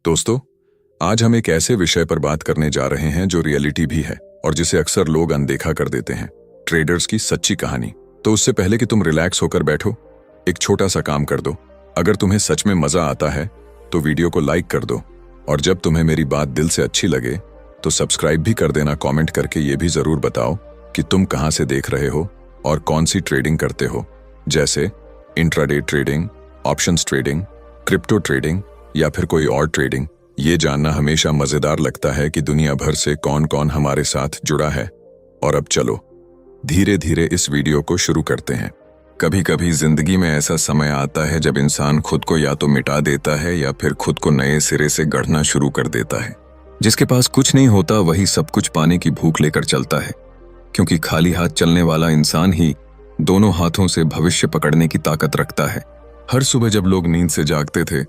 दोस्तों, आज हम एक ऐसे विषय पर बात करने जा रहे हैं जो रियलिटी भी है और जिसे अक्सर लोग अनदेखा कर देते हैं। ट्रेडर्स की सच्ची कहानी। तो उससे पहले कि तुम रिलैक्स होकर बैठो, एक छोटा सा काम कर दो। अगर तुम्हें सच में मजा आता है तो वीडियो को लाइक कर दो, और जब तुम्हें मेरी बात दिल से अच्छी लगे तो सब्सक्राइब भी कर देना। कमेंट करके ये भी जरूर बताओ कि तुम कहां से देख रहे हो और कौन सी ट्रेडिंग करते हो, जैसे intraday trading, options trading, crypto trading या फिर कोई और ट्रेडिंग। ये जानना हमेशा मजेदार लगता है कि दुनिया भर से कौन कौन हमारे साथ जुड़ा है। और अब चलो धीरे धीरे इस वीडियो को शुरू करते हैं। कभी कभी जिंदगी में ऐसा समय आता है जब इंसान खुद को या तो मिटा देता है या फिर खुद को नए सिरे से गढ़ना शुरू कर देता है। जिसके पास कुछ नहीं होता वही सब कुछ पाने की भूख लेकर चलता है, क्योंकि खाली हाथ चलने वाला इंसान ही दोनों हाथों से भविष्य पकड़ने की ताकत रखता है। हर सुबह जब लोग नींद से जागते थे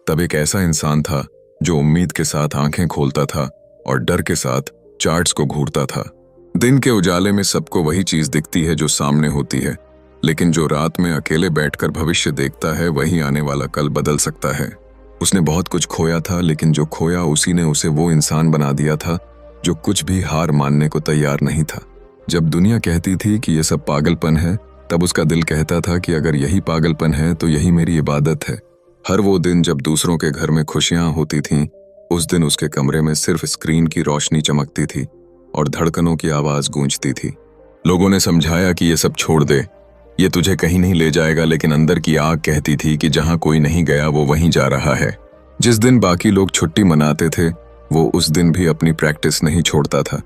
तब एक ऐसा इंसान था जो उम्मीद के साथ आंखें खोलता था और डर के साथ चार्ट्स को घूरता था। दिन के उजाले में सबको वही चीज दिखती है जो सामने होती है, लेकिन जो रात में अकेले बैठकर भविष्य देखता है वही आने वाला कल बदल सकता है। उसने बहुत कुछ खोया था, लेकिन जो खोया उसी ने उसे वो इंसान बना दिया था जो कुछ भी हार मानने को तैयार नहीं था। जब दुनिया कहती थी कि ये सब पागलपन है, तब उसका दिल कहता था कि अगर यही पागलपन है तो यही मेरी इबादत है। हर वो दिन जब दूसरों के घर में खुशियां होती थीं, उस दिन उसके कमरे में सिर्फ स्क्रीन की रोशनी चमकती थी और धड़कनों की आवाज गूंजती थी। लोगों ने समझाया कि ये सब छोड़ दे, ये तुझे कहीं नहीं ले जाएगा, लेकिन अंदर की आग कहती थी कि जहां कोई नहीं गया वो वहीं जा रहा है। जिस दिन बाकी लोग छुट्टी मनाते थे वो उस दिन भी अपनी प्रैक्टिस नहीं छोड़ता था,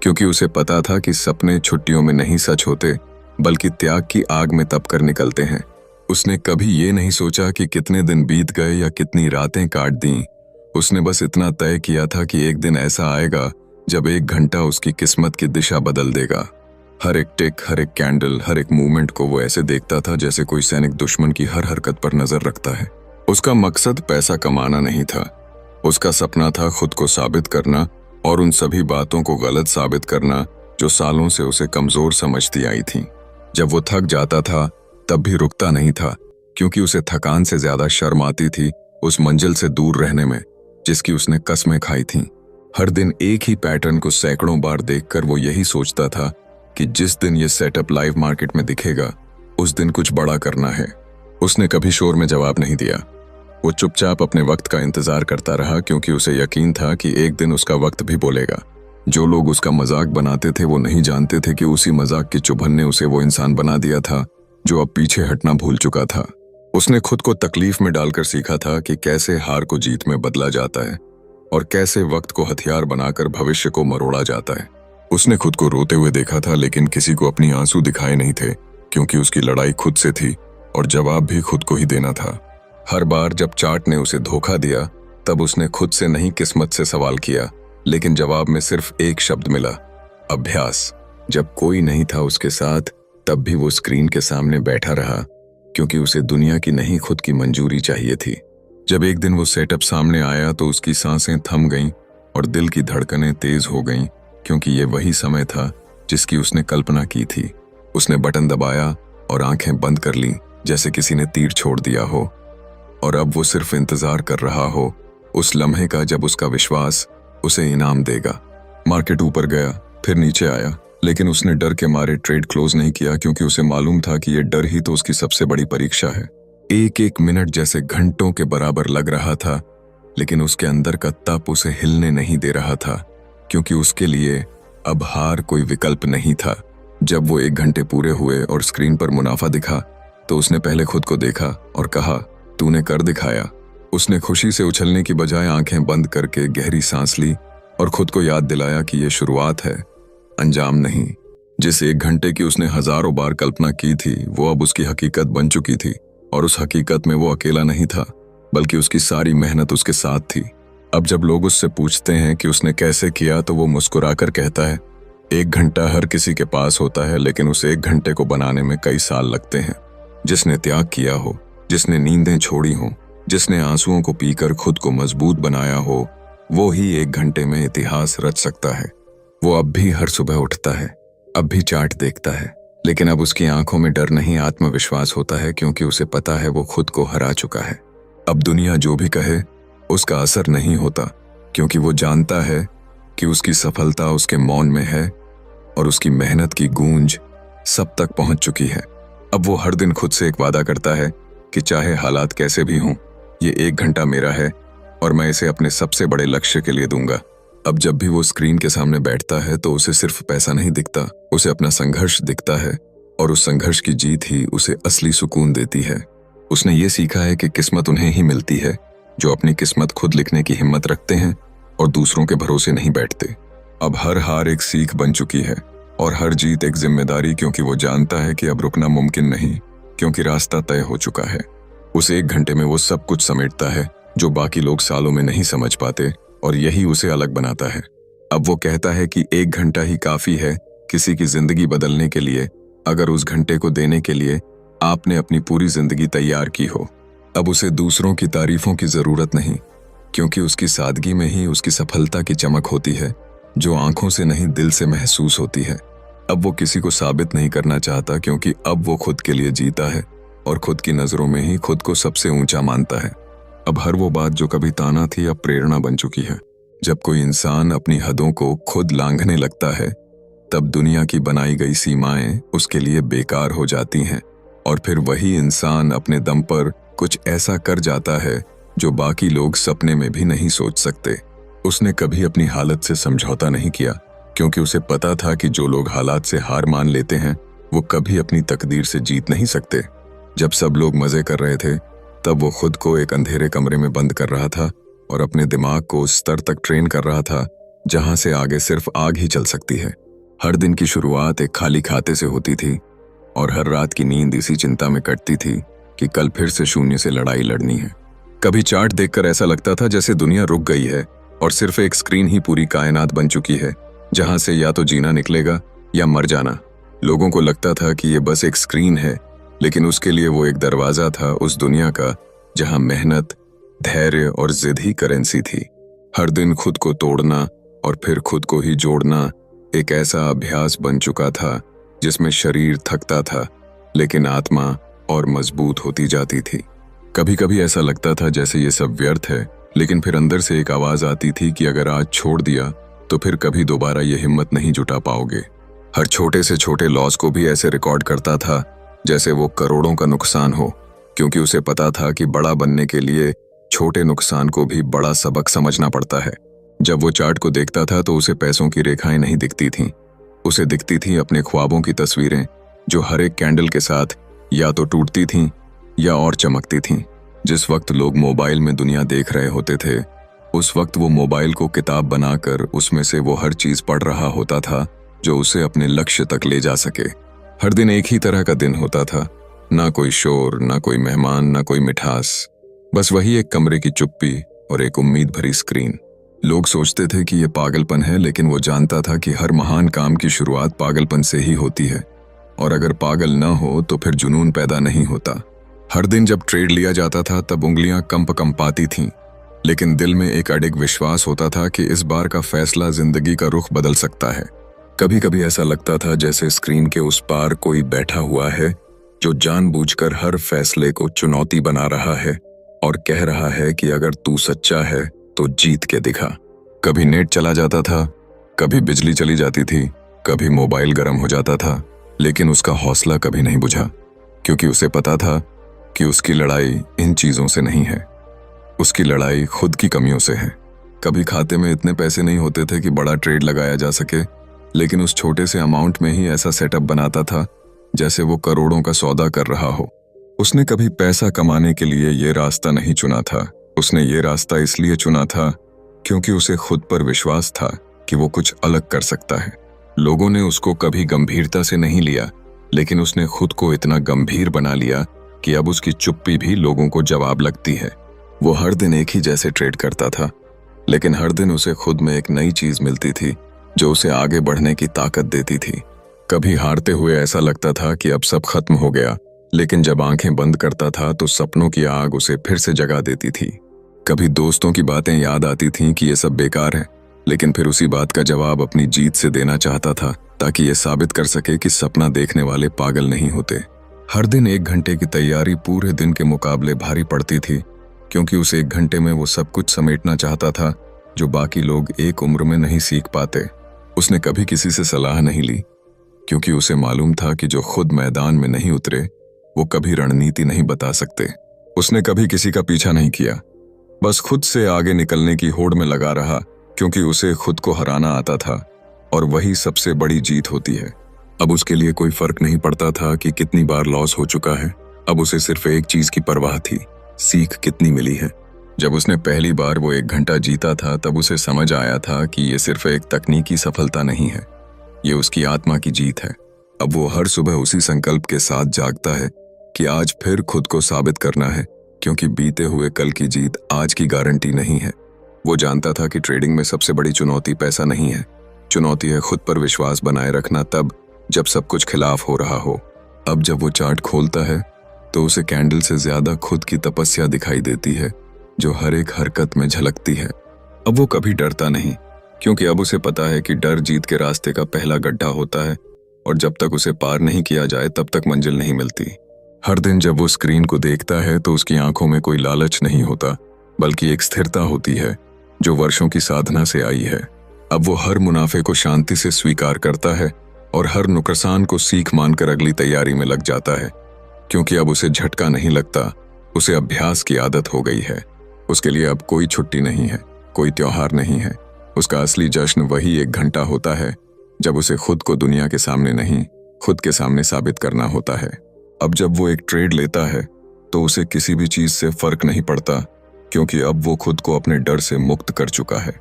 क्योंकि उसे पता था कि सपने छुट्टियों में नहीं सच होते बल्कि त्याग की आग में तप कर निकलते हैं। उसने कभी ये नहीं सोचा कि कितने दिन बीत गए या कितनी रातें काट दी। उसने बस इतना तय किया था कि एक दिन ऐसा आएगा जब एक घंटा उसकी किस्मत की दिशा बदल देगा। हर एक टिक, हर एक कैंडल, हर एक मूवमेंट को वो ऐसे देखता था जैसे कोई सैनिक दुश्मन की हर हरकत पर नजर रखता है। उसका मकसद पैसा कमाना नहीं था, उसका सपना था खुद को साबित करना और उन सभी बातों को गलत साबित करना जो सालों से उसे कमजोर समझती आई थी। जब वो थक जाता था तब भी रुकता नहीं था, क्योंकि उसे थकान से ज्यादा शर्म आती थी उस मंजिल से दूर रहने में जिसकी उसने कस्में खाई थीं। हर दिन एक ही पैटर्न को सैकड़ों बार देखकर वो यही सोचता था कि जिस दिन ये सेटअप लाइव मार्केट में दिखेगा उस दिन कुछ बड़ा करना है। उसने कभी शोर में जवाब नहीं दिया। वो चुपचाप अपने वक्त का इंतजार करता रहा, क्योंकि उसे यकीन था कि एक दिन उसका वक्त भी बोलेगा। जो लोग उसका मजाक बनाते थे वो नहीं जानते थे कि उसी मजाक की चुभन ने उसे वो इंसान बना दिया था जो अब पीछे हटना भूल चुका था। उसने खुद को तकलीफ में डालकर सीखा था कि कैसे हार को जीत में बदला जाता है और कैसे वक्त को हथियार बनाकर भविष्य को मरोड़ा जाता है। उसने खुद को रोते हुए देखा था, लेकिन किसी को अपनी आंसू दिखाए नहीं थे, क्योंकि उसकी लड़ाई खुद से थी और जवाब भी खुद को ही देना था। हर बार जब चार्ट ने उसे धोखा दिया तब उसने खुद से नहीं किस्मत से सवाल किया, लेकिन जवाब में सिर्फ एक शब्द मिला, अभ्यास। जब कोई नहीं था उसके साथ तब भी वो स्क्रीन के सामने बैठा रहा, क्योंकि उसे दुनिया की नहीं खुद की मंजूरी चाहिए थी। जब एक दिन वो सेटअप सामने आया तो उसकी सांसें थम गईं और दिल की धड़कनें तेज हो गईं, क्योंकि ये वही समय था जिसकी उसने कल्पना की थी। उसने बटन दबाया और आंखें बंद कर लीं, जैसे किसी ने तीर छोड़ दिया हो, और अब वो सिर्फ इंतजार कर रहा हो उस लम्हे का जब उसका विश्वास उसे इनाम देगा। मार्केट ऊपर गया, फिर नीचे आया, लेकिन उसने डर के मारे ट्रेड क्लोज नहीं किया, क्योंकि उसे मालूम था कि यह डर ही तो उसकी सबसे बड़ी परीक्षा है। एक एक मिनट जैसे घंटों के बराबर लग रहा था, लेकिन उसके अंदर का तप उसे हिलने नहीं दे रहा था, क्योंकि उसके लिए अब हार कोई विकल्प नहीं था। जब वो 1 घंटे पूरे हुए और स्क्रीन पर मुनाफा दिखा तो उसने पहले खुद को देखा और कहा, तूने कर दिखाया। उसने खुशी से उछलने की बजाय आंखें बंद करके गहरी सांस ली और खुद को याद दिलाया कि यह शुरुआत है, अंजाम नहीं। जिस 1 घंटे की उसने हजारों बार कल्पना की थी वो अब उसकी हकीकत बन चुकी थी, और उस हकीकत में वो अकेला नहीं था, बल्कि उसकी सारी मेहनत उसके साथ थी। अब जब लोग उससे पूछते हैं कि उसने कैसे किया तो वो मुस्कुराकर कहता है, 1 घंटा हर किसी के पास होता है, लेकिन उस 1 घंटे को बनाने में कई साल लगते हैं। जिसने त्याग किया हो, जिसने नींदें छोड़ी हों, जिसने आंसुओं को पीकर खुद को मजबूत बनाया हो, वो ही 1 घंटे में इतिहास रच सकता है। वो अब भी हर सुबह उठता है, अब भी चार्ट देखता है, लेकिन अब उसकी आंखों में डर नहीं आत्मविश्वास होता है, क्योंकि उसे पता है वो खुद को हरा चुका है। अब दुनिया जो भी कहे उसका असर नहीं होता, क्योंकि वो जानता है कि उसकी सफलता उसके मौन में है और उसकी मेहनत की गूंज सब तक पहुंच चुकी है। अब वो हर दिन खुद से एक वादा करता है कि चाहे हालात कैसे भी हों, ये 1 घंटा मेरा है और मैं इसे अपने सबसे बड़े लक्ष्य के लिए दूंगा। अब जब भी वो स्क्रीन के सामने बैठता है तो उसे सिर्फ पैसा नहीं दिखता, उसे अपना संघर्ष दिखता है और उस संघर्ष की जीत ही उसे असली सुकून देती है। उसने ये सीखा है कि किस्मत उन्हें ही मिलती है जो अपनी किस्मत खुद लिखने की हिम्मत रखते हैं और दूसरों के भरोसे नहीं बैठते। अब हर हार एक सीख बन चुकी है और हर जीत एक जिम्मेदारी, क्योंकि वो जानता है कि अब रुकना मुमकिन नहीं, क्योंकि रास्ता तय हो चुका है। उस 1 घंटे में वो सब कुछ समेटता है जो बाकी लोग सालों में नहीं समझ पाते, और यही उसे अलग बनाता है। अब वो कहता है कि 1 घंटा ही काफी है किसी की जिंदगी बदलने के लिए, अगर उस घंटे को देने के लिए आपने अपनी पूरी जिंदगी तैयार की हो। अब उसे दूसरों की तारीफों की जरूरत नहीं, क्योंकि उसकी सादगी में ही उसकी सफलता की चमक होती है, जो आंखों से नहीं दिल से महसूस होती है। अब वो किसी को साबित नहीं करना चाहता, क्योंकि अब वो खुद के लिए जीता है और खुद की नजरों में ही खुद को सबसे ऊंचा मानता है। अब हर वो बात जो कभी ताना थी अब प्रेरणा बन चुकी है। जब कोई इंसान अपनी हदों को खुद लांघने लगता है, तब दुनिया की बनाई गई सीमाएं उसके लिए बेकार हो जाती हैं, और फिर वही इंसान अपने दम पर कुछ ऐसा कर जाता है जो बाकी लोग सपने में भी नहीं सोच सकते। उसने कभी अपनी हालत से समझौता नहीं किया, क्योंकि उसे पता था कि जो लोग हालात से हार मान लेते हैं वो कभी अपनी तकदीर से जीत नहीं सकते। जब सब लोग मजे कर रहे थे, तब वो खुद को एक अंधेरे कमरे में बंद कर रहा था और अपने दिमाग को उस स्तर तक ट्रेन कर रहा था जहां से आगे सिर्फ आग ही चल सकती है। हर दिन की शुरुआत एक खाली खाते से होती थी और हर रात की नींद इसी चिंता में कटती थी कि कल फिर से शून्य से लड़ाई लड़नी है। कभी चार्ट देखकर ऐसा लगता था जैसे दुनिया रुक गई है और सिर्फ एक स्क्रीन ही पूरी कायनात बन चुकी है, जहां से या तो जीना निकलेगा या मर जाना। लोगों को लगता था कि ये बस एक स्क्रीन है, लेकिन उसके लिए वो एक दरवाजा था उस दुनिया का जहां मेहनत, धैर्य और जिद ही करेंसी थी। हर दिन खुद को तोड़ना और फिर खुद को ही जोड़ना एक ऐसा अभ्यास बन चुका था जिसमें शरीर थकता था लेकिन आत्मा और मजबूत होती जाती थी। कभी कभी ऐसा लगता था जैसे ये सब व्यर्थ है, लेकिन फिर अंदर से एक आवाज आती थी कि अगर आज छोड़ दिया तो फिर कभी दोबारा ये हिम्मत नहीं जुटा पाओगे। हर छोटे से छोटे लॉस को भी ऐसे रिकॉर्ड करता था जैसे वो करोड़ों का नुकसान हो, क्योंकि उसे पता था कि बड़ा बनने के लिए छोटे नुकसान को भी बड़ा सबक समझना पड़ता है। जब वो चार्ट को देखता था तो उसे पैसों की रेखाएं नहीं दिखती थीं, उसे दिखती थी अपने ख्वाबों की तस्वीरें, जो हर एक कैंडल के साथ या तो टूटती थीं या और चमकती थीं। जिस वक्त लोग मोबाइल में दुनिया देख रहे होते थे, उस वक्त वो मोबाइल को किताब बनाकर उसमें से वो हर चीज पढ़ रहा होता था जो उसे अपने लक्ष्य तक ले जा सके। हर दिन एक ही तरह का दिन होता था, ना कोई शोर, ना कोई मेहमान, ना कोई मिठास, बस वही एक कमरे की चुप्पी और एक उम्मीद भरी स्क्रीन। लोग सोचते थे कि ये पागलपन है, लेकिन वो जानता था कि हर महान काम की शुरुआत पागलपन से ही होती है, और अगर पागल न हो तो फिर जुनून पैदा नहीं होता। हर दिन जब ट्रेड लिया जाता था तब उंगलियां कंपाती थीं, लेकिन दिल में एक अडिग विश्वास होता था कि इस बार का फैसला जिंदगी का रुख बदल सकता है। कभी कभी ऐसा लगता था जैसे स्क्रीन के उस पार कोई बैठा हुआ है जो जानबूझकर हर फैसले को चुनौती बना रहा है और कह रहा है कि अगर तू सच्चा है तो जीत के दिखा। कभी नेट चला जाता था, कभी बिजली चली जाती थी, कभी मोबाइल गर्म हो जाता था, लेकिन उसका हौसला कभी नहीं बुझा, क्योंकि उसे पता था कि उसकी लड़ाई इन चीजों से नहीं है, उसकी लड़ाई खुद की कमियों से है। कभी खाते में इतने पैसे नहीं होते थे कि बड़ा ट्रेड लगाया जा सके, लेकिन उस छोटे से अमाउंट में ही ऐसा सेटअप बनाता था जैसे वो करोड़ों का सौदा कर रहा हो। उसने कभी पैसा कमाने के लिए ये रास्ता नहीं चुना था, उसने ये रास्ता इसलिए चुना था क्योंकि उसे खुद पर विश्वास था कि वो कुछ अलग कर सकता है। लोगों ने उसको कभी गंभीरता से नहीं लिया, लेकिन उसने खुद को इतना गंभीर बना लिया कि अब उसकी चुप्पी भी लोगों को जवाब लगती है। वो हर दिन एक ही जैसे ट्रेड करता था, लेकिन हर दिन उसे खुद में एक नई चीज मिलती थी जो उसे आगे बढ़ने की ताकत देती थी। कभी हारते हुए ऐसा लगता था कि अब सब खत्म हो गया, लेकिन जब आंखें बंद करता था तो सपनों की आग उसे फिर से जगा देती थी। कभी दोस्तों की बातें याद आती थीं कि ये सब बेकार है, लेकिन फिर उसी बात का जवाब अपनी जीत से देना चाहता था, ताकि ये साबित कर सके कि सपना देखने वाले पागल नहीं होते। हर दिन 1 घंटे की तैयारी पूरे दिन के मुकाबले भारी पड़ती थी, क्योंकि उस एक घंटे में वो सब कुछ समेटना चाहता था जो बाकी लोग एक उम्र में नहीं सीख पाते। उसने कभी किसी से सलाह नहीं ली, क्योंकि उसे मालूम था कि जो खुद मैदान में नहीं उतरे वो कभी रणनीति नहीं बता सकते। उसने कभी किसी का पीछा नहीं किया, बस खुद से आगे निकलने की होड़ में लगा रहा, क्योंकि उसे खुद को हराना आता था और वही सबसे बड़ी जीत होती है। अब उसके लिए कोई फर्क नहीं पड़ता था कि कितनी बार लॉस हो चुका है। अब उसे सिर्फ एक चीज की परवाह थी, सीख कितनी मिली है। जब उसने पहली बार वो 1 घंटा जीता था तब उसे समझ आया था कि ये सिर्फ एक तकनीकी सफलता नहीं है, ये उसकी आत्मा की जीत है। अब वो हर सुबह उसी संकल्प के साथ जागता है कि आज फिर खुद को साबित करना है, क्योंकि बीते हुए कल की जीत आज की गारंटी नहीं है। वो जानता था कि ट्रेडिंग में सबसे बड़ी चुनौती पैसा नहीं है, चुनौती है खुद पर विश्वास बनाए रखना तब जब सब कुछ खिलाफ हो रहा हो। अब जब वो चार्ट खोलता है तो उसे कैंडल से ज्यादा खुद की तपस्या दिखाई देती है जो हर एक हरकत में झलकती है। अब वो कभी डरता नहीं, क्योंकि अब उसे पता है कि डर जीत के रास्ते का पहला गड्ढा होता है और जब तक उसे पार नहीं किया जाए तब तक मंजिल नहीं मिलती। हर दिन जब वो स्क्रीन को देखता है तो उसकी आंखों में कोई लालच नहीं होता, बल्कि एक स्थिरता होती है जो वर्षों की साधना से आई है। अब वो हर मुनाफे को शांति से स्वीकार करता है और हर नुकसान को सीख मानकर अगली तैयारी में लग जाता है, क्योंकि अब उसे झटका नहीं लगता, उसे अभ्यास की आदत हो गई है। उसके लिए अब कोई छुट्टी नहीं है, कोई त्योहार नहीं है। उसका असली जश्न वही 1 घंटा होता है जब उसे खुद को दुनिया के सामने नहीं, खुद के सामने साबित करना होता है। अब जब वो एक ट्रेड लेता है तो उसे किसी भी चीज से फर्क नहीं पड़ता, क्योंकि अब वो खुद को अपने डर से मुक्त कर चुका है।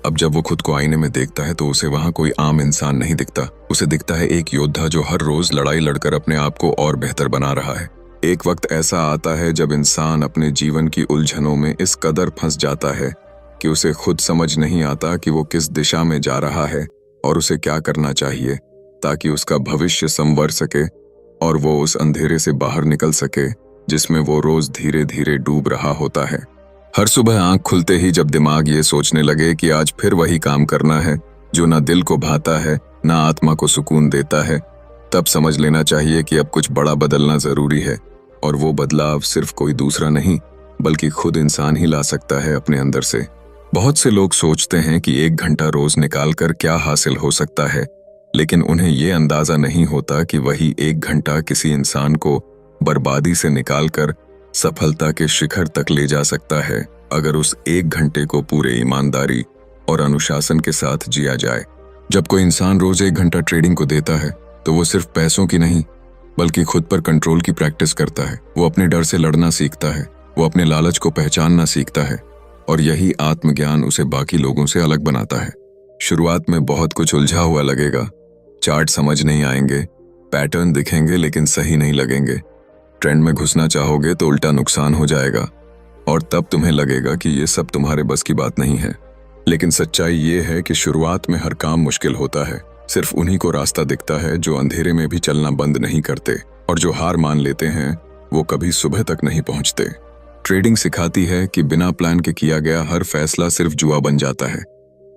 अब जब वो खुद को आईने में देखता है तो उसे वहां कोई आम इंसान नहीं दिखता, उसे दिखता है एक योद्धा जो हर रोज लड़ाई लड़कर अपने आप को और बेहतर बना रहा है। एक वक्त ऐसा आता है जब इंसान अपने जीवन की उलझनों में इस कदर फंस जाता है कि उसे खुद समझ नहीं आता कि वो किस दिशा में जा रहा है और उसे क्या करना चाहिए ताकि उसका भविष्य संवर सके और वो उस अंधेरे से बाहर निकल सके जिसमें वो रोज धीरे धीरे डूब रहा होता है। हर सुबह आंख खुलते ही जब दिमाग ये सोचने लगे कि आज फिर वही काम करना है जो ना दिल को भाता है ना आत्मा को सुकून देता है, तब समझ लेना चाहिए कि अब कुछ बड़ा बदलना जरूरी है। और वो बदलाव सिर्फ कोई दूसरा नहीं बल्कि खुद इंसान ही ला सकता है अपने अंदर से। बहुत से लोग सोचते हैं कि 1 घंटा रोज निकाल कर क्या हासिल हो सकता है, लेकिन उन्हें ये अंदाजा नहीं होता कि वही 1 घंटा किसी इंसान को बर्बादी से निकालकर सफलता के शिखर तक ले जा सकता है, अगर उस 1 घंटे को पूरे ईमानदारी और अनुशासन के साथ जिया जाए। जब कोई इंसान रोज 1 घंटा ट्रेडिंग को देता है तो वो सिर्फ पैसों की नहीं बल्कि खुद पर कंट्रोल की प्रैक्टिस करता है। वो अपने डर से लड़ना सीखता है, वो अपने लालच को पहचानना सीखता है, और यही आत्मज्ञान उसे बाकी लोगों से अलग बनाता है। शुरुआत में बहुत कुछ उलझा हुआ लगेगा, चार्ट समझ नहीं आएंगे, पैटर्न दिखेंगे लेकिन सही नहीं लगेंगे, ट्रेंड में घुसना चाहोगे तो उल्टा नुकसान हो जाएगा और तब तुम्हें लगेगा कि ये सब तुम्हारे बस की बात नहीं है। लेकिन सच्चाई ये है कि शुरुआत में हर काम मुश्किल होता है। सिर्फ उन्हीं को रास्ता दिखता है जो अंधेरे में भी चलना बंद नहीं करते, और जो हार मान लेते हैं वो कभी सुबह तक नहीं पहुंचते। ट्रेडिंग सिखाती है कि बिना प्लान के किया गया हर फैसला सिर्फ जुआ बन जाता है,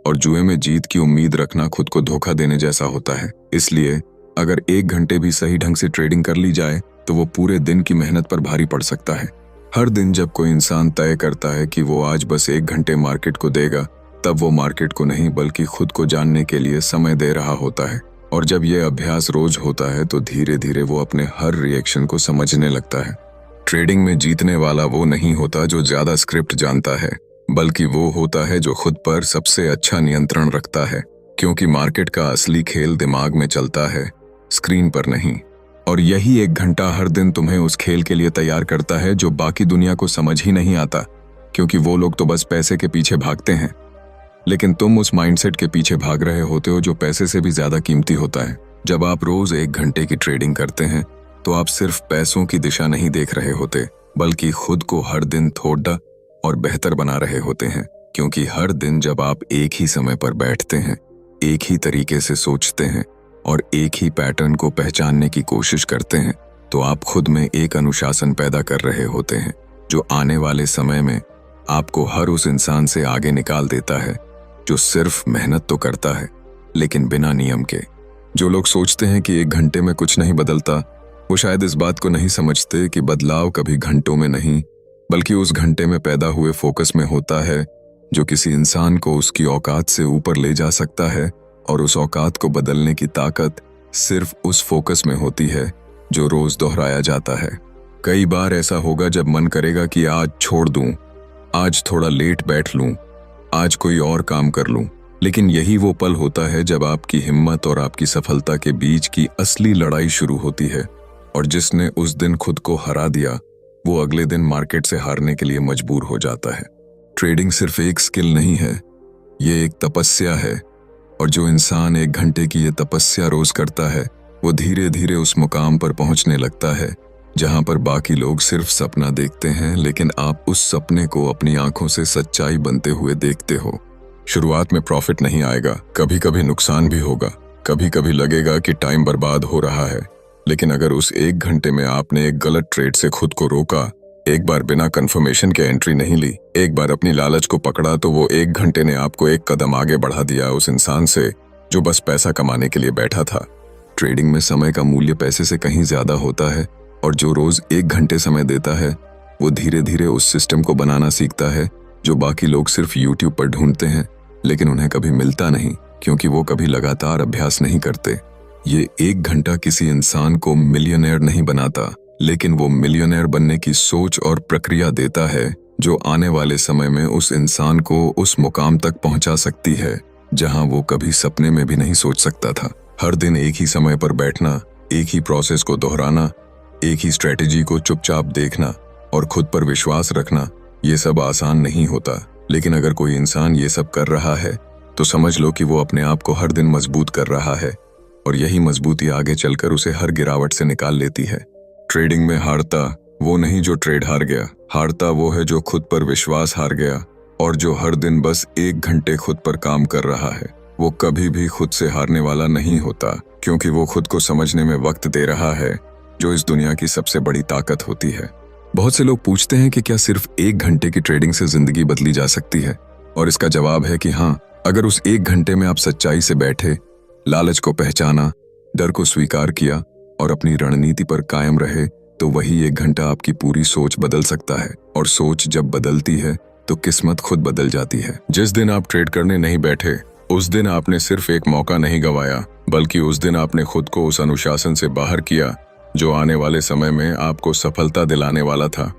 और जुए में जीत की उम्मीद रखना खुद को धोखा देने जैसा होता है। इसलिए अगर 1 घंटे भी सही ढंग से ट्रेडिंग कर ली जाए तो वो पूरे दिन की मेहनत पर भारी पड़ सकता है। हर दिन जब कोई इंसान तय करता है कि वो आज बस 1 घंटे मार्केट को देगा, तब वो मार्केट को नहीं बल्कि खुद को जानने के लिए समय दे रहा होता है। और जब ये अभ्यास रोज होता है तो धीरे धीरे वो अपने हर रिएक्शन को समझने लगता है। ट्रेडिंग में जीतने वाला वो नहीं होता जो ज्यादा स्क्रिप्ट जानता है, बल्कि वो होता है जो खुद पर सबसे अच्छा नियंत्रण रखता है, क्योंकि मार्केट का असली खेल दिमाग में चलता है, स्क्रीन पर नहीं। और यही 1 घंटा हर दिन तुम्हें उस खेल के लिए तैयार करता है जो बाकी दुनिया को समझ ही नहीं आता, क्योंकि वो लोग तो बस पैसे के पीछे भागते हैं, लेकिन तुम उस माइंडसेट के पीछे भाग रहे होते हो जो पैसे से भी ज्यादा कीमती होता है। जब आप रोज 1 घंटे की ट्रेडिंग करते हैं तो आप सिर्फ पैसों की दिशा नहीं देख रहे होते, बल्कि खुद को हर दिन थोड़ा और बेहतर बना रहे होते हैं। क्योंकि हर दिन जब आप एक ही समय पर बैठते हैं, एक ही तरीके से सोचते हैं और एक ही पैटर्न को पहचानने की कोशिश करते हैं, तो आप खुद में एक अनुशासन पैदा कर रहे होते हैं जो आने वाले समय में आपको हर उस इंसान से आगे निकाल देता है जो सिर्फ मेहनत तो करता है लेकिन बिना नियम के। जो लोग सोचते हैं कि 1 घंटे में कुछ नहीं बदलता, वो शायद इस बात को नहीं समझते कि बदलाव कभी घंटों में नहीं बल्कि उस घंटे में पैदा हुए फोकस में होता है जो किसी इंसान को उसकी औकात से ऊपर ले जा सकता है। और उस औकात को बदलने की ताकत सिर्फ उस फोकस में होती है जो रोज दोहराया जाता है। कई बार ऐसा होगा जब मन करेगा कि आज छोड़ दूं, आज थोड़ा लेट बैठ लूं, आज कोई और काम कर लूं। लेकिन यही वो पल होता है जब आपकी हिम्मत और आपकी सफलता के बीच की असली लड़ाई शुरू होती है। और जिसने उस दिन खुद को हरा दिया वो अगले दिन मार्केट से हारने के लिए मजबूर हो जाता है। ट्रेडिंग सिर्फ एक स्किल नहीं है, ये एक तपस्या है। और जो इंसान 1 घंटे की ये तपस्या रोज करता है वो धीरे धीरे उस मुकाम पर पहुंचने लगता है जहां पर बाकी लोग सिर्फ सपना देखते हैं, लेकिन आप उस सपने को अपनी आंखों से सच्चाई बनते हुए देखते हो। शुरुआत में प्रॉफिट नहीं आएगा, कभी कभी नुकसान भी होगा, कभी कभी लगेगा कि टाइम बर्बाद हो रहा है। लेकिन अगर उस 1 घंटे में आपने एक गलत ट्रेड से खुद को रोका, एक बार बिना कंफर्मेशन के एंट्री नहीं ली, एक बार अपनी लालच को पकड़ा, तो वो 1 घंटे ने आपको एक कदम आगे बढ़ा दिया उस इंसान से जो बस पैसा कमाने के लिए बैठा था। ट्रेडिंग में समय का मूल्य पैसे से कहीं ज्यादा होता है। और जो रोज 1 घंटे समय देता है वो धीरे धीरे उस सिस्टम को बनाना सीखता है जो बाकी लोग सिर्फ यूट्यूब पर ढूंढते हैं लेकिन उन्हें कभी मिलता नहीं, क्योंकि वो कभी लगातार अभ्यास नहीं करते। ये 1 घंटा किसी इंसान को मिलियनेयर नहीं बनाता, लेकिन वो मिलियनेयर बनने की सोच और प्रक्रिया देता है जो आने वाले समय में उस इंसान को उस मुकाम तक पहुंचा सकती है जहां वो कभी सपने में भी नहीं सोच सकता था। हर दिन एक ही समय पर बैठना, एक ही प्रोसेस को दोहराना, एक ही स्ट्रेटेजी को चुपचाप देखना और खुद पर विश्वास रखना, ये सब आसान नहीं होता। लेकिन अगर कोई इंसान ये सब कर रहा है तो समझ लो कि वो अपने आप को हर दिन मजबूत कर रहा है। और यही मजबूती आगे चलकर उसे हर गिरावट से निकाल लेती है। ट्रेडिंग में हारता वो नहीं जो ट्रेड हार गया, हारता वो है जो खुद पर विश्वास हार गया और जो हर दिन बस 1 घंटे खुद पर काम कर रहा है। वो कभी भी खुद से हारने वाला नहीं होता, क्योंकि वो खुद को समझने में वक्त दे रहा है, जो इस दुनिया की सबसे बड़ी ताकत होती है। बहुत से लोग पूछते हैं कि क्या सिर्फ 1 घंटे की ट्रेडिंग से जिंदगी बदली जा सकती है, और इसका जवाब है कि हाँ, अगर उस 1 घंटे में आप सच्चाई से बैठे, लालच को पहचाना, डर को स्वीकार किया और अपनी रणनीति पर कायम रहे, तो वही 1 घंटा आपकी पूरी सोच बदल सकता है। और सोच जब बदलती है तो किस्मत खुद बदल जाती है। जिस दिन आप ट्रेड करने नहीं बैठे उस दिन आपने सिर्फ एक मौका नहीं गंवाया, बल्कि उस दिन आपने खुद को उस अनुशासन से बाहर किया जो आने वाले समय में आपको सफलता दिलाने वाला था।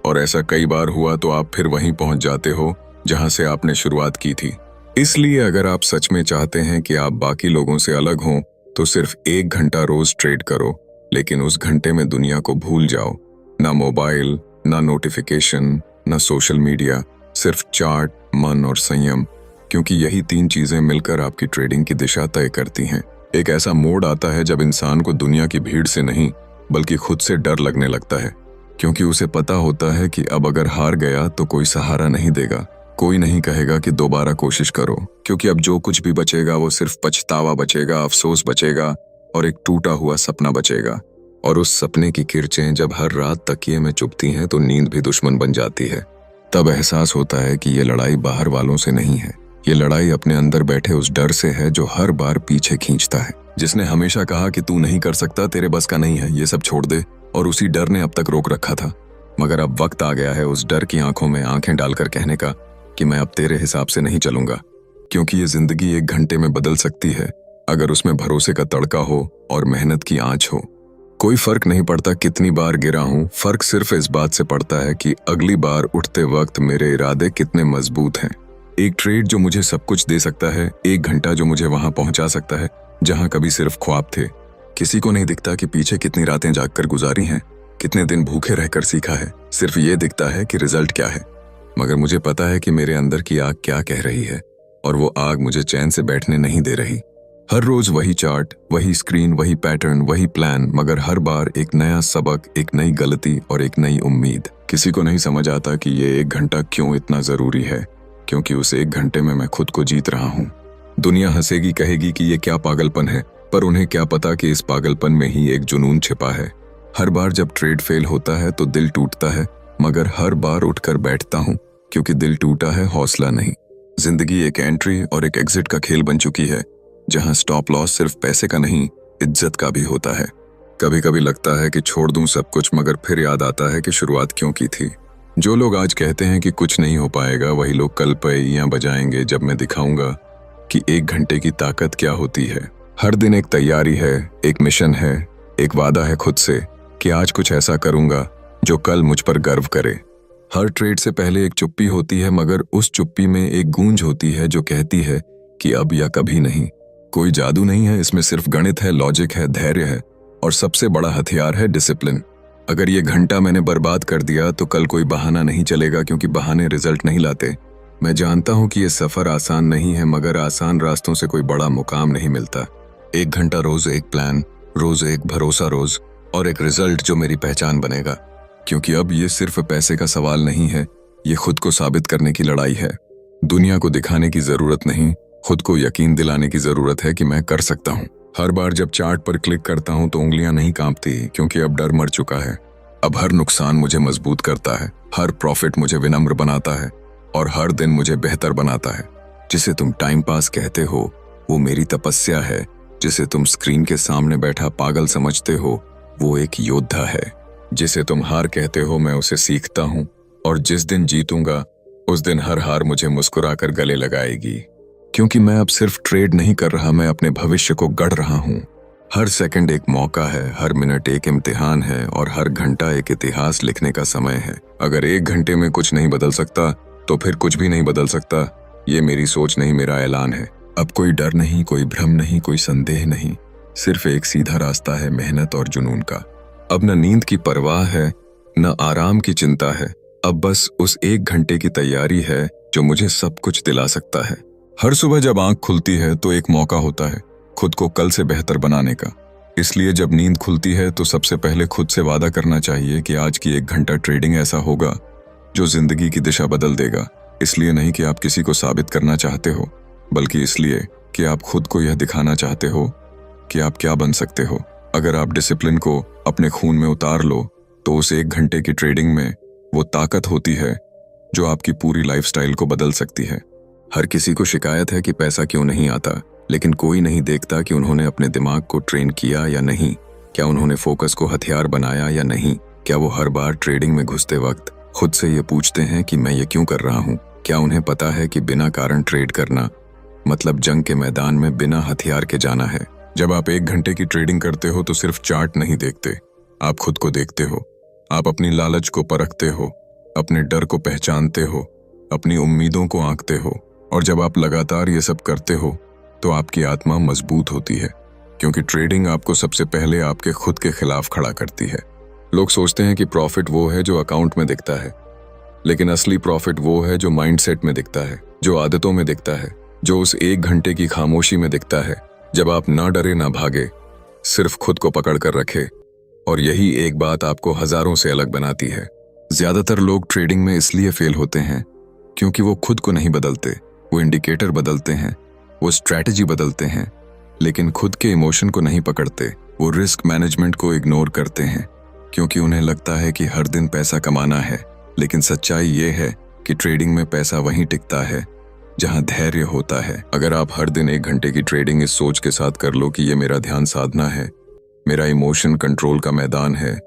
और ऐसा कई बार हुआ तो आप फिर वहीं पहुंच जाते हो जहां से आपने शुरुआत की थी। इसलिए अगर आप सच में चाहते हैं कि आप बाकी लोगों से अलग हों तो सिर्फ 1 घंटा रोज ट्रेड करो, लेकिन उस घंटे में दुनिया को भूल जाओ। ना मोबाइल, ना नोटिफिकेशन, ना सोशल मीडिया, सिर्फ चार्ट, मन और संयम, क्योंकि यही 3 चीजें मिलकर आपकी ट्रेडिंग की दिशा तय करती हैं। एक ऐसा मोड़ आता है जब इंसान को दुनिया की भीड़ से नहीं बल्कि खुद से डर लगने लगता है, क्योंकि उसे पता होता है कि अब अगर हार गया तो कोई सहारा नहीं देगा, कोई नहीं कहेगा कि दोबारा कोशिश करो, क्योंकि अब जो कुछ भी बचेगा वो सिर्फ पछतावा बचेगा, अफसोस बचेगा और एक टूटा हुआ सपना बचेगा। और उस सपने की किरचें जब हर रात तकिए में चुभती हैं तो नींद भी दुश्मन बन जाती है। तब एहसास होता है कि ये लड़ाई बाहर वालों से नहीं है, ये लड़ाई अपने अंदर बैठे उस डर से है जो हर बार पीछे खींचता है, जिसने हमेशा कहा कि तू नहीं कर सकता, तेरे बस का नहीं है, ये सब छोड़ दे। और उसी डर ने अब तक रोक रखा था। मगर अब वक्त आ गया है उस डर की आंखों में आंखें डालकर कहने का कि मैं अब तेरे हिसाब से नहीं चलूंगा, क्योंकि ये जिंदगी 1 घंटे में बदल सकती है अगर उसमें भरोसे का तड़का हो और मेहनत की आंच हो। कोई फर्क नहीं पड़ता कितनी बार गिरा हूं, फर्क सिर्फ इस बात से पड़ता है कि अगली बार उठते वक्त मेरे इरादे कितने मजबूत हैं। एक ट्रेड जो मुझे सब कुछ दे सकता है, 1 घंटा जो मुझे वहां पहुंचा सकता है जहां कभी सिर्फ ख्वाब थे। किसी को नहीं दिखता कि पीछे कितनी रातें जागकर गुजारी हैं, कितने दिन भूखे रहकर सीखा है, सिर्फ ये दिखता है कि रिजल्ट क्या है। मगर मुझे पता है कि मेरे अंदर की आग क्या कह रही है, और वो आग मुझे चैन से बैठने नहीं दे रही। हर रोज वही चार्ट, वही स्क्रीन, वही पैटर्न, वही प्लान, मगर हर बार एक नया सबक, एक नई गलती और एक नई उम्मीद। किसी को नहीं समझ आता कि ये 1 घंटा क्यों इतना जरूरी है, क्योंकि उस 1 घंटे में मैं खुद को जीत रहा हूँ। दुनिया हंसेगी, कहेगी कि ये क्या पागलपन है, पर उन्हें क्या पता कि इस पागलपन में ही एक जुनून छिपा है। हर बार जब ट्रेड फेल होता है तो दिल टूटता है, मगर हर बार उठकर बैठता हूँ, क्योंकि दिल टूटा है, हौसला नहीं। जिंदगी एक एंट्री और एक एग्जिट का खेल बन चुकी है, जहां स्टॉप लॉस सिर्फ पैसे का नहीं, इज्जत का भी होता है। कभी कभी लगता है कि छोड़ दूं सब कुछ, मगर फिर याद आता है कि शुरुआत क्यों की थी। जो लोग आज कहते हैं कि कुछ नहीं हो पाएगा, वही लोग कल पैइयां बजाएंगे जब मैं दिखाऊंगा कि 1 घंटे की ताकत क्या होती है। हर दिन एक तैयारी है, एक मिशन है, एक वादा है खुद से कि आज कुछ ऐसा करूंगा जो कल मुझ पर गर्व करे। हर ट्रेड से पहले एक चुप्पी होती है, मगर उस चुप्पी में एक गूंज होती है जो कहती है कि अब या कभी नहीं। कोई जादू नहीं है, इसमें सिर्फ गणित है, लॉजिक है, धैर्य है और सबसे बड़ा हथियार है डिसिप्लिन। अगर ये घंटा मैंने बर्बाद कर दिया तो कल कोई बहाना नहीं चलेगा, क्योंकि बहाने रिजल्ट नहीं लाते। मैं जानता हूं कि ये सफर आसान नहीं है, मगर आसान रास्तों से कोई बड़ा मुकाम नहीं मिलता। 1 घंटा रोज एक प्लान, रोज एक भरोसा, रोज और एक रिजल्ट जो मेरी पहचान बनेगा। क्योंकि अब ये सिर्फ पैसे का सवाल नहीं है, ये खुद को साबित करने की लड़ाई है। दुनिया को दिखाने की जरूरत नहीं, खुद को यकीन दिलाने की जरूरत है कि मैं कर सकता हूँ। हर बार जब चार्ट पर क्लिक करता हूँ तो उंगलियां नहीं कांपती, क्योंकि अब डर मर चुका है। अब हर नुकसान मुझे मजबूत करता है, हर प्रॉफिट मुझे विनम्र बनाता है और हर दिन मुझे बेहतर बनाता है। जिसे तुम टाइम पास कहते हो वो मेरी तपस्या है, जिसे तुम स्क्रीन के सामने बैठा पागल समझते हो वो एक योद्धा है। जिसे तुम हार कहते हो मैं उसे सीखता हूँ, और जिस दिन जीतूंगा उस दिन हर हार मुझे मुस्कुराकर गले लगाएगी। क्योंकि मैं अब सिर्फ ट्रेड नहीं कर रहा, मैं अपने भविष्य को गढ़ रहा हूँ। हर सेकंड एक मौका है, हर मिनट एक इम्तिहान है और हर घंटा एक इतिहास लिखने का समय है। अगर 1 घंटे में कुछ नहीं बदल सकता तो फिर कुछ भी नहीं बदल सकता। ये मेरी सोच नहीं, मेरा ऐलान है। अब कोई डर नहीं, कोई भ्रम नहीं, कोई संदेह नहीं, सिर्फ एक सीधा रास्ता है, मेहनत और जुनून का। अब न नींद की परवाह है, न आराम की चिंता है। अब बस उस 1 घंटे की तैयारी है जो मुझे सब कुछ दिला सकता है। हर सुबह जब आंख खुलती है तो एक मौका होता है खुद को कल से बेहतर बनाने का। इसलिए जब नींद खुलती है तो सबसे पहले खुद से वादा करना चाहिए कि आज की 1 घंटा ट्रेडिंग ऐसा होगा जो जिंदगी की दिशा बदल देगा। इसलिए नहीं कि आप किसी को साबित करना चाहते हो, बल्कि इसलिए कि आप खुद को यह दिखाना चाहते हो कि आप क्या बन सकते हो। अगर आप डिसिप्लिन को अपने खून में उतार लो तो उस 1 घंटे की ट्रेडिंग में वो ताकत होती है जो आपकी पूरी लाइफस्टाइल को बदल सकती है। हर किसी को शिकायत है कि पैसा क्यों नहीं आता, लेकिन कोई नहीं देखता कि उन्होंने अपने दिमाग को ट्रेन किया या नहीं। क्या उन्होंने फोकस को हथियार बनाया या नहीं? क्या वो हर बार ट्रेडिंग में घुसते वक्त खुद से ये पूछते हैं कि मैं ये क्यों कर रहा हूँ? क्या उन्हें पता है कि बिना कारण ट्रेड करना मतलब जंग के मैदान में बिना हथियार के जाना है? जब आप 1 घंटे की ट्रेडिंग करते हो तो सिर्फ चार्ट नहीं देखते, आप खुद को देखते हो। आप अपनी लालच को परखते हो, अपने डर को पहचानते हो, अपनी उम्मीदों को आंकते हो। और जब आप लगातार ये सब करते हो तो आपकी आत्मा मजबूत होती है, क्योंकि ट्रेडिंग आपको सबसे पहले आपके खुद के खिलाफ खड़ा करती है। लोग सोचते हैं कि प्रॉफिट वो है जो अकाउंट में दिखता है, लेकिन असली प्रॉफिट वो है जो माइंडसेट में दिखता है, जो आदतों में दिखता है, जो उस 1 घंटे की खामोशी में दिखता है, जब आप ना डरे ना भागे, सिर्फ खुद को पकड़ कर रखे। और यही एक बात आपको हजारों से अलग बनाती है। ज्यादातर लोग ट्रेडिंग में इसलिए फेल होते हैं क्योंकि वो खुद को नहीं बदलते। वो इंडिकेटर बदलते हैं, वो स्ट्रैटेजी बदलते हैं, लेकिन खुद के इमोशन को नहीं पकड़ते। वो रिस्क मैनेजमेंट को इग्नोर करते हैं क्योंकि उन्हें लगता है कि हर दिन पैसा कमाना है। लेकिन सच्चाई ये है कि ट्रेडिंग में पैसा वहीं टिकता है जहां धैर्य होता है। अगर आप हर दिन 1 घंटे की ट्रेडिंग इस सोच के साथ कर लो कि ये मेरा ध्यान साधना है, मेरा इमोशन कंट्रोल का मैदान है,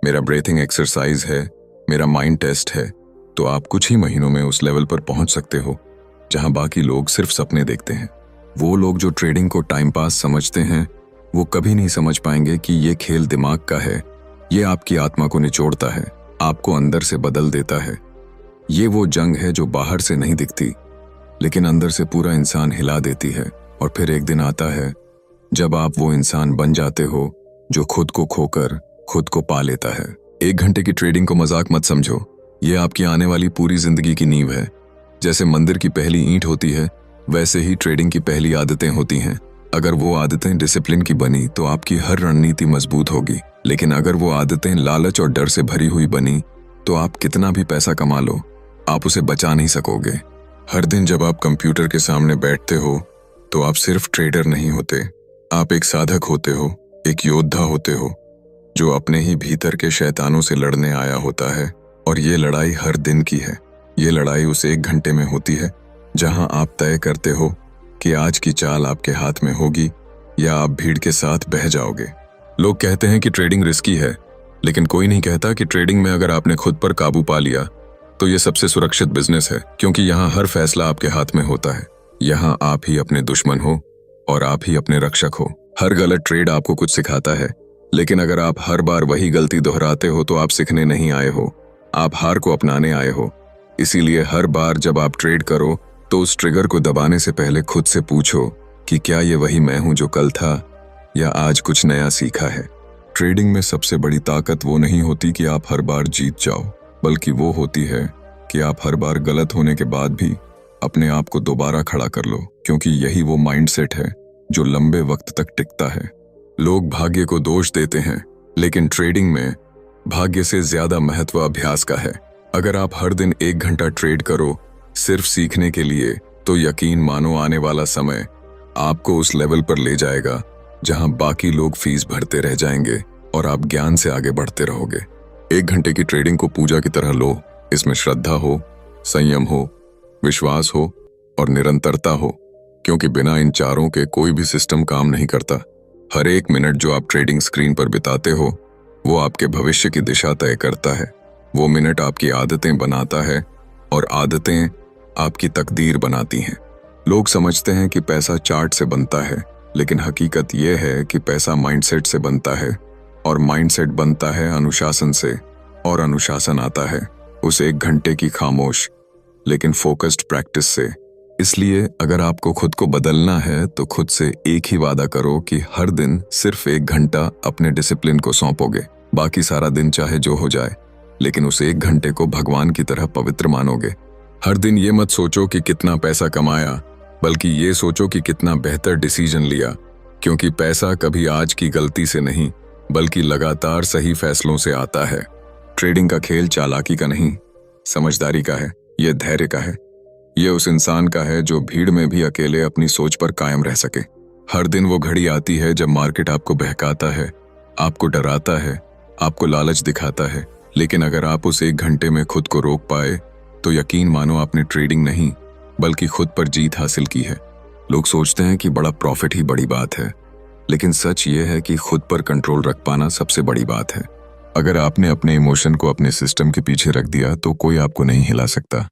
मेरा ब्रीथिंग एक्सरसाइज है, मेरा माइंड टेस्ट है, तो आप कुछ ही महीनों में उस लेवल पर पहुंच सकते हो जहां बाकी लोग सिर्फ सपने देखते हैं। वो लोग जो ट्रेडिंग को टाइम पास समझते हैं वो कभी नहीं समझ पाएंगे कि ये खेल दिमाग का है। ये आपकी आत्मा को निचोड़ता है, आपको अंदर से बदल देता है। ये वो जंग है जो बाहर से नहीं दिखती, लेकिन अंदर से पूरा इंसान हिला देती है। और फिर एक दिन आता है जब आप वो इंसान बन जाते हो जो खुद को खोकर खुद को पा लेता है। 1 घंटे की ट्रेडिंग को मजाक मत समझो, ये आपकी आने वाली पूरी जिंदगी की नींव है। जैसे मंदिर की पहली ईंट होती है, वैसे ही ट्रेडिंग की पहली आदतें होती हैं। अगर वो आदतें डिसिप्लिन की बनी तो आपकी हर रणनीति मजबूत होगी, लेकिन अगर वो आदतें लालच और डर से भरी हुई बनी तो आप कितना भी पैसा कमा लो, आप उसे बचा नहीं सकोगे। हर दिन जब आप कंप्यूटर के सामने बैठते हो तो आप सिर्फ ट्रेडर नहीं होते, आप एक साधक होते हो, एक योद्धा होते हो जो अपने ही भीतर के शैतानों से लड़ने आया होता है। और ये लड़ाई हर दिन की है। ये लड़ाई उस 1 घंटे में होती है जहां आप तय करते हो कि आज की चाल आपके हाथ में होगी या आप भीड़ के साथ बह जाओगे। लोग कहते हैं कि ट्रेडिंग रिस्की है, लेकिन कोई नहीं कहता कि ट्रेडिंग में अगर आपने खुद पर काबू पा लिया तो ये सबसे सुरक्षित बिजनेस है, क्योंकि यहाँ हर फैसला आपके हाथ में होता है। यहाँ आप ही अपने दुश्मन हो और आप ही अपने रक्षक हो। हर गलत ट्रेड आपको कुछ सिखाता है, लेकिन अगर आप हर बार वही गलती दोहराते हो तो आप सीखने नहीं आए हो, आप हार को अपनाने आए हो। इसीलिए हर बार जब आप ट्रेड करो तो उस ट्रिगर को दबाने से पहले खुद से पूछो कि क्या ये वही मैं हूं जो कल था, या आज कुछ नया सीखा है। ट्रेडिंग में सबसे बड़ी ताकत वो नहीं होती कि आप हर बार जीत जाओ, बल्कि वो होती है कि आप हर बार गलत होने के बाद भी अपने आप को दोबारा खड़ा कर लो, क्योंकि यही वो माइंडसेट है जो लंबे वक्त तक टिकता है। लोग भाग्य को दोष देते हैं, लेकिन ट्रेडिंग में भाग्य से ज्यादा महत्व अभ्यास का है। अगर आप हर दिन 1 घंटा ट्रेड करो सिर्फ सीखने के लिए, तो यकीन मानो आने वाला समय आपको उस लेवल पर ले जाएगा जहां बाकी लोग फीस भरते रह जाएंगे और आप ज्ञान से आगे बढ़ते रहोगे। 1 घंटे की ट्रेडिंग को पूजा की तरह लो। इसमें श्रद्धा हो, संयम हो, विश्वास हो और निरंतरता हो, क्योंकि बिना इन चारों के कोई भी सिस्टम काम नहीं करता। हर 1 मिनट जो आप ट्रेडिंग स्क्रीन पर बिताते हो वो आपके भविष्य की दिशा तय करता है। वो मिनट आपकी आदतें बनाता है और आदतें आपकी तकदीर बनाती हैं। लोग समझते हैं कि पैसा चार्ट से बनता है, लेकिन हकीकत यह है कि पैसा माइंडसेट से बनता है और माइंडसेट बनता है अनुशासन से, और अनुशासन आता है उस 1 घंटे की खामोश लेकिन फोकस्ड प्रैक्टिस से। इसलिए अगर आपको खुद को बदलना है तो खुद से एक ही वादा करो कि हर दिन सिर्फ 1 घंटा अपने डिसिप्लिन को सौंपोगे। बाकी सारा दिन चाहे जो हो जाए, लेकिन उस 1 घंटे को भगवान की तरह पवित्र मानोगे। हर दिन ये मत सोचो कि कितना पैसा कमाया, बल्कि ये सोचो कि कितना बेहतर डिसीजन लिया, क्योंकि पैसा कभी आज की गलती से नहीं बल्कि लगातार सही फैसलों से आता है। ट्रेडिंग का खेल चालाकी का नहीं, समझदारी का है। यह धैर्य का है। यह उस इंसान का है जो भीड़ में भी अकेले अपनी सोच पर कायम रह सके। हर दिन वो घड़ी आती है जब मार्केट आपको बहकाता है, आपको डराता है, आपको लालच दिखाता है, लेकिन अगर आप उस 1 घंटे में खुद को रोक पाए तो यकीन मानो आपने ट्रेडिंग नहीं बल्कि खुद पर जीत हासिल की है। लोग सोचते हैं कि बड़ा प्रॉफिट ही बड़ी बात है, लेकिन सच ये है कि खुद पर कंट्रोल रख पाना सबसे बड़ी बात है। अगर आपने अपने इमोशन को अपने सिस्टम के पीछे रख दिया तो कोई आपको नहीं हिला सकता।